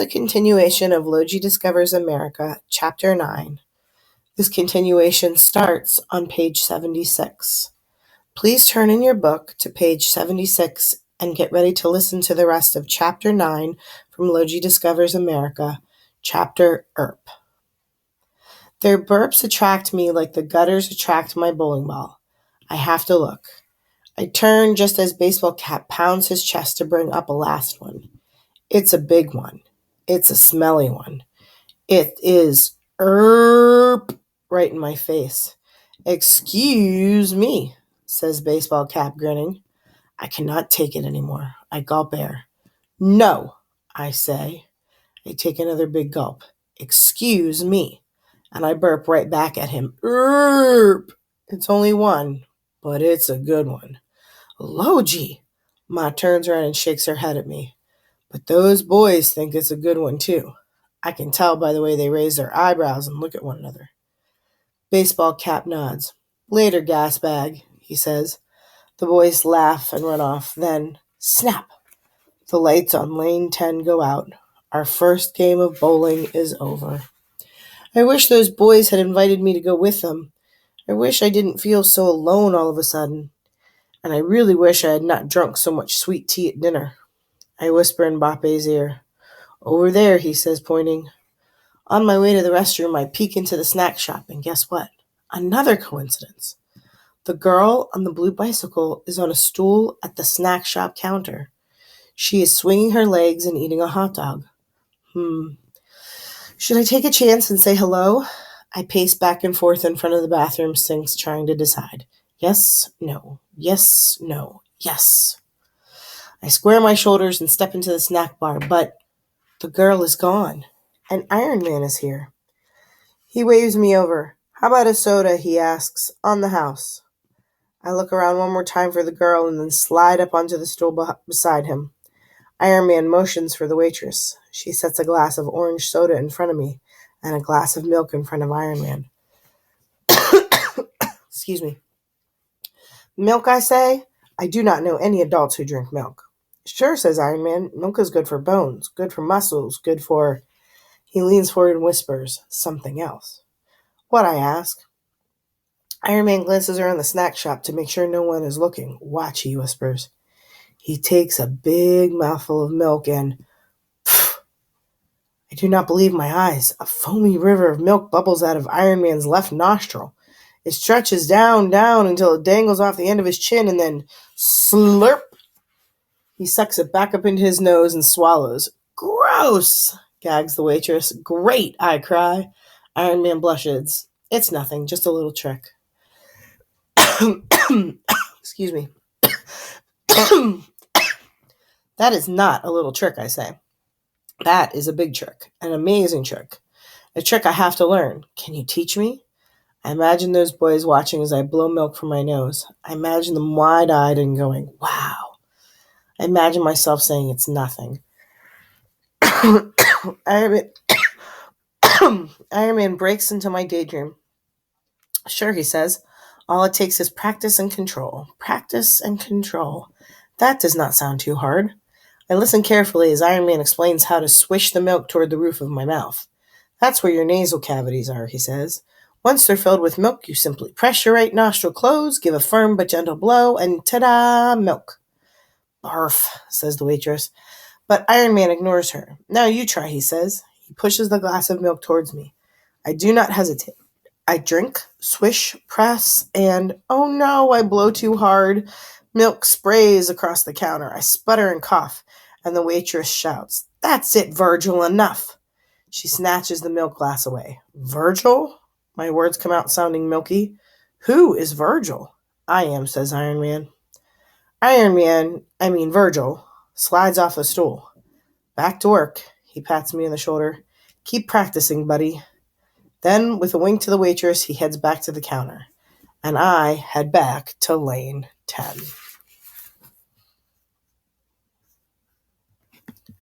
The continuation of Lowji Discovers America, Chapter 9. This continuation starts on page 76. Please turn in your book to page 76 and get ready to listen to the rest of Chapter 9 from Lowji Discovers America, Chapter ERP. Their burps attract me like the gutters attract my bowling ball. I have to look. I turn just as Baseball Cap pounds his chest to bring up a last one. It's a big one. It's a smelly one. It is right in my face. Excuse me, says Baseball Cap, grinning. I cannot take it anymore. I gulp air. No, I say. I take another big gulp. Excuse me. And I burp right back at him. It's only one, but it's a good one. Lowji. Ma turns around and shakes her head at me. But those boys think it's a good one, too. I can tell by the way they raise their eyebrows and look at one another. Baseball Cap nods. Later, gas bag, he says. The boys laugh and run off. Then, snap! The lights on lane 10 go out. Our first game of bowling is over. I wish those boys had invited me to go with them. I wish I didn't feel so alone all of a sudden. And I really wish I had not drunk so much sweet tea at dinner. I whisper in Bape's ear. Over there, he says, pointing. On my way to the restroom, I peek into the snack shop, and guess what? Another coincidence. The girl on the blue bicycle is on a stool at the snack shop counter. She is swinging her legs and eating a hot dog. Should I take a chance and say hello? I pace back and forth in front of the bathroom sinks, trying to decide. Yes, no, yes, no, yes. I square my shoulders and step into the snack bar, but the girl is gone, and Iron Man is here. He waves me over. How about a soda, he asks, on the house. I look around one more time for the girl and then slide up onto the stool beside him. Iron Man motions for the waitress. She sets a glass of orange soda in front of me and a glass of milk in front of Iron Man. Excuse me. Milk, I say? I do not know any adults who drink milk. Sure, says Iron Man. Milk is good for bones, good for muscles, good for... He leans forward and whispers, something else. What, I ask? Iron Man glances around the snack shop to make sure no one is looking. Watch, he whispers. He takes a big mouthful of milk and... I do not believe my eyes. A foamy river of milk bubbles out of Iron Man's left nostril. It stretches down until it dangles off the end of his chin and then slurp. He sucks it back up into his nose and swallows. Gross, gags the waitress. Great, I cry. Iron Man blushes. It's nothing, just a little trick. Excuse me. That is not a little trick, I say. That is a big trick, an amazing trick. A trick I have to learn. Can you teach me? I imagine those boys watching as I blow milk from my nose. I imagine them wide-eyed and going, wow. I imagine myself saying it's nothing. Iron Man breaks into my daydream. Sure, he says. All it takes is practice and control. Practice and control. That does not sound too hard. I listen carefully as Iron Man explains how to swish the milk toward the roof of my mouth. That's where your nasal cavities are, he says. Once they're filled with milk, you simply press your right nostril closed, give a firm but gentle blow, and ta-da, milk. Barf, says the waitress. But Iron Man ignores her. Now you try, he says. He pushes the glass of milk towards me. I do not hesitate. I drink, swish, press, and, oh no, I blow too hard. Milk sprays across the counter. I sputter and cough, and the waitress shouts, That's it, Virgil, enough. She snatches the milk glass away. Virgil? My words come out sounding milky. Who is Virgil? I am, says Iron Man. Virgil, slides off the stool. Back to work. He pats me on the shoulder. Keep practicing, buddy. Then, with a wink to the waitress, he heads back to the counter. And I head back to lane 10.